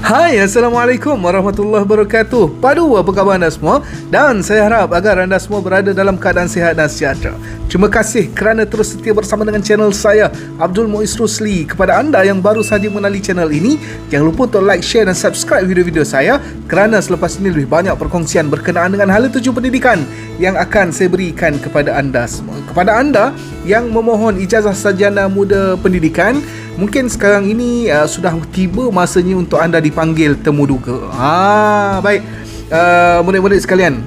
Hai, Assalamualaikum warahmatullahi wabarakatuh. Padu, apa khabar anda semua? Dan saya harap agar anda semua berada dalam keadaan sihat dan sejahtera. Terima kasih kerana terus setia bersama dengan channel saya, Abdul Muiz Rusli. Kepada anda yang baru saja mengenali channel ini, jangan lupa untuk like, share dan subscribe video-video saya, kerana selepas ini lebih banyak perkongsian berkenaan dengan hala tuju pendidikan yang akan saya berikan kepada anda semua. Kepada anda yang memohon ijazah sarjana muda pendidikan, mungkin sekarang ini sudah tiba masanya untuk anda dipanggil temuduga. Baik, murid-murid sekalian,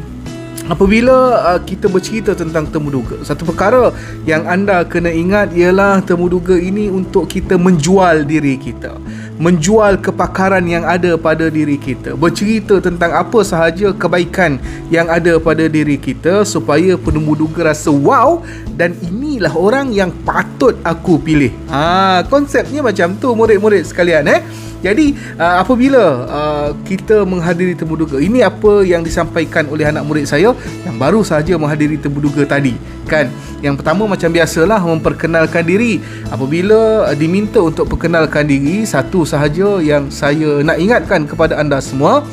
apabila kita bercerita tentang temuduga, satu perkara yang anda kena ingat ialah temuduga ini untuk kita menjual diri kita, menjual kepakaran yang ada pada diri kita, bercerita tentang apa sahaja kebaikan yang ada pada diri kita supaya temuduga rasa wow, dan inilah orang yang patut aku pilih. Konsepnya macam tu murid-murid sekalian. Jadi apabila kita menghadiri temuduga, ini apa yang disampaikan oleh anak murid saya yang baru sahaja menghadiri temuduga tadi, kan? Yang pertama macam biasalah, memperkenalkan diri. Apabila diminta untuk perkenalkan diri, satu sahaja yang saya nak ingatkan kepada anda semua,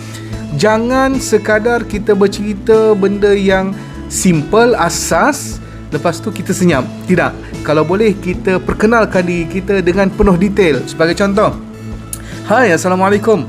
jangan sekadar kita bercerita benda yang simple, asas, lepas tu kita senyap. Tidak. Kalau boleh kita perkenalkan diri kita dengan penuh detail. Sebagai contoh, hai, Assalamualaikum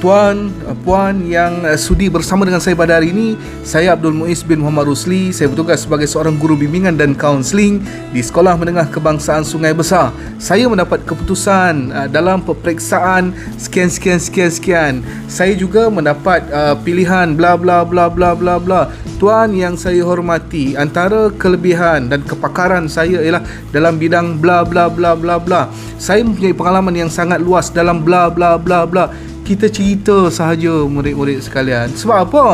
tuan, puan yang sudi bersama dengan saya pada hari ini. Saya Abdul Muiz bin Muhammad Rusli. Saya bertugas sebagai seorang guru bimbingan dan kaunseling di Sekolah Menengah Kebangsaan Sungai Besar. Saya mendapat keputusan dalam peperiksaan sekian. Saya juga mendapat pilihan bla bla bla bla bla bla. Tuan yang saya hormati, antara kelebihan dan kepakaran saya ialah dalam bidang bla bla bla bla bla. Saya mempunyai pengalaman yang sangat luas dalam bla bla bla bla. Kita cerita sahaja murid-murid sekalian. Sebab apa?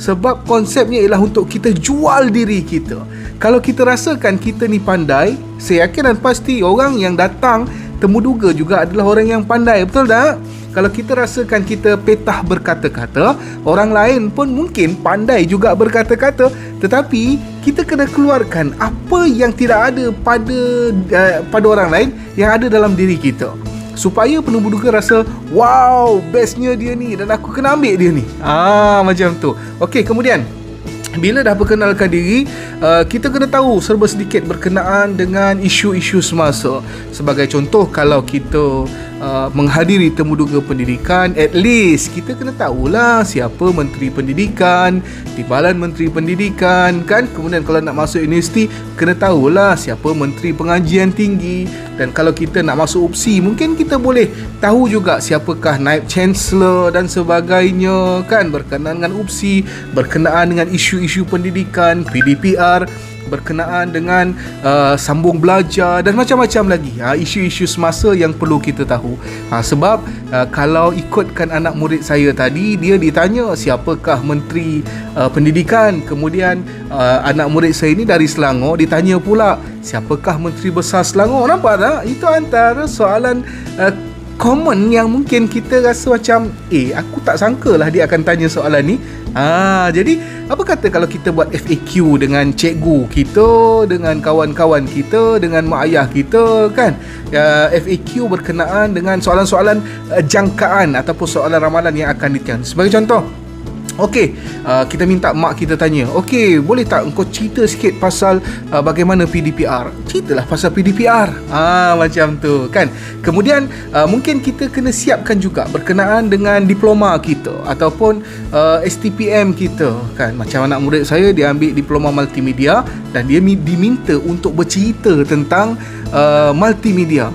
Sebab konsepnya ialah untuk kita jual diri kita. Kalau kita rasakan kita ni pandai, saya yakin dan pasti orang yang datang temuduga juga adalah orang yang pandai. Betul tak? Kalau kita rasakan kita petah berkata-kata, orang lain pun mungkin pandai juga berkata-kata, tetapi kita kena keluarkan apa yang tidak ada pada orang lain yang ada dalam diri kita, supaya penemuduga rasa wow, bestnya dia ni dan aku kena ambil dia ni. Macam tu. Okey, kemudian bila dah perkenalkan diri, kita kena tahu serba sedikit berkenaan dengan isu-isu semasa. Sebagai contoh, kalau kita menghadiri temuduga pendidikan, at least kita kena tahulah siapa Menteri Pendidikan, Timbalan Menteri Pendidikan, kan? Kemudian kalau nak masuk universiti, kena tahulah siapa Menteri Pengajian Tinggi. Dan kalau kita nak masuk UPSI, mungkin kita boleh tahu juga siapakah Naib Chancellor dan sebagainya, kan? Berkenaan dengan UPSI, berkenaan dengan isu-isu pendidikan, PDPR, berkenaan dengan sambung belajar dan macam-macam lagi, isu-isu semasa yang perlu kita tahu. Sebab kalau ikutkan anak murid saya tadi, dia ditanya siapakah Menteri Pendidikan, kemudian anak murid saya ini dari Selangor, ditanya pula siapakah Menteri Besar Selangor. Nampak tak? Itu antara soalan common yang mungkin kita rasa macam aku tak sangka lah dia akan tanya soalan ni. Jadi apa kata kalau kita buat FAQ dengan cikgu kita, dengan kawan-kawan kita, dengan mak ayah kita, kan? FAQ berkenaan dengan soalan-soalan jangkaan ataupun soalan ramalan yang akan ditanya. Sebagai contoh, okey, kita minta mak kita tanya, okey, boleh tak engkau cerita sikit pasal bagaimana PDPR? Ceritalah pasal PDPR. Macam tu, kan? Kemudian mungkin kita kena siapkan juga berkenaan dengan diploma kita ataupun STPM kita, kan? Macam anak murid saya, dia ambil diploma multimedia dan dia diminta untuk bercerita tentang multimedia,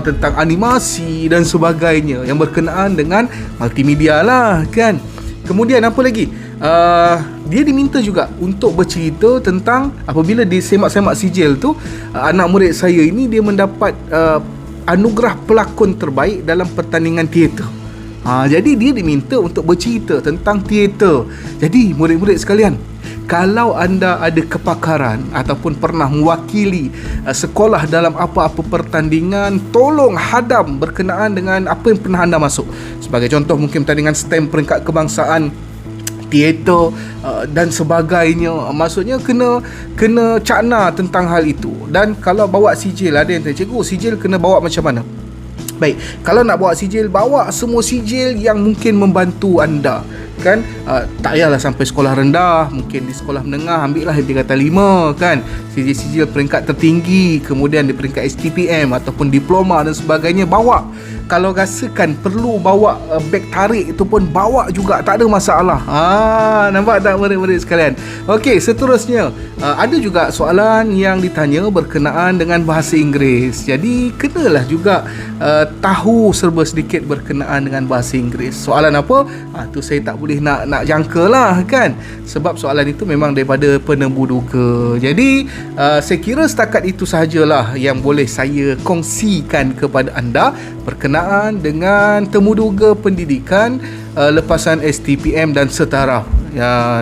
tentang animasi dan sebagainya yang berkenaan dengan multimedia lah, kan? Kemudian apa lagi? Dia diminta juga untuk bercerita tentang apabila dia semak-semak sijil tu, anak murid saya ini dia mendapat anugerah pelakon terbaik dalam pertandingan teater. Jadi dia diminta untuk bercerita tentang teater. Jadi murid-murid sekalian, kalau anda ada kepakaran ataupun pernah mewakili sekolah dalam apa-apa pertandingan, tolong hadam berkenaan dengan apa yang pernah anda masuk. Sebagai contoh, mungkin pertandingan STEM peringkat kebangsaan, teater dan sebagainya. Maksudnya kena cakna tentang hal itu. Dan kalau bawa sijil, ada yang tanya, cikgu, sijil kena bawa macam mana? Baik, kalau nak bawa sijil, bawa semua sijil yang mungkin membantu anda. Kan, tak payahlah sampai sekolah rendah, mungkin di sekolah menengah ambillah yang tingkatan 5 kan, sijil-sijil peringkat tertinggi, kemudian di peringkat STPM ataupun diploma dan sebagainya, bawa. Kalau rasakan perlu bawa beg tarik itu pun bawa juga, tak ada masalah. Nampak tak murid-murid sekalian? Okey, seterusnya ada juga soalan yang ditanya berkenaan dengan bahasa Inggeris. Jadi kenalah juga tahu serba sedikit berkenaan dengan bahasa Inggeris. Soalan apa? Tu saya tak boleh nak jangka lah kan, sebab soalan itu memang daripada penembu duga. Jadi saya kira setakat itu sahajalah yang boleh saya kongsikan kepada anda berkenaan dengan temuduga pendidikan lepasan STPM dan setaraf.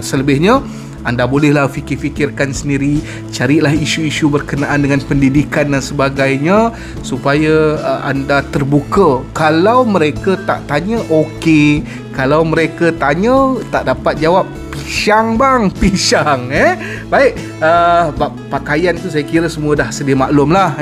Selebihnya anda bolehlah fikir-fikirkan sendiri, carilah isu-isu berkenaan dengan pendidikan dan sebagainya supaya anda terbuka. Kalau mereka tak tanya, okey. Kalau mereka tanya tak dapat jawab, pisang bang, pisang. Baik, pakaian tu saya kira semua dah sedia maklum lah.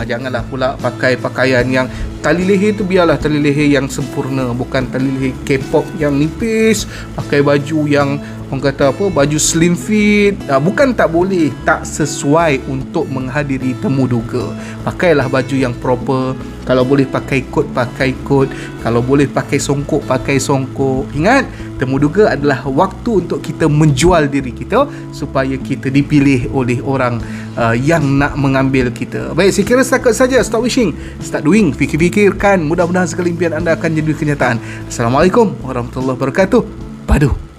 Janganlah pula pakai pakaian yang tali leher tu, biarlah tali leher yang sempurna, bukan tali leher K-pop yang nipis. Pakai baju yang orang kata apa, baju slim fit. Bukan tak boleh, tak sesuai untuk menghadiri temu duga. Pakailah baju yang proper. Kalau boleh pakai kot, pakai kot. Kalau boleh pakai songkok, pakai songkok. Ingat, temu duga adalah waktu untuk kita menjual diri kita supaya kita dipilih oleh orang yang nak mengambil kita. Baik, saya kira setakat saja. Stop wishing, start doing. Fikir-fikirkan, mudah-mudahan segala impian anda akan jadi kenyataan. Assalamualaikum warahmatullahi wabarakatuh. Padu.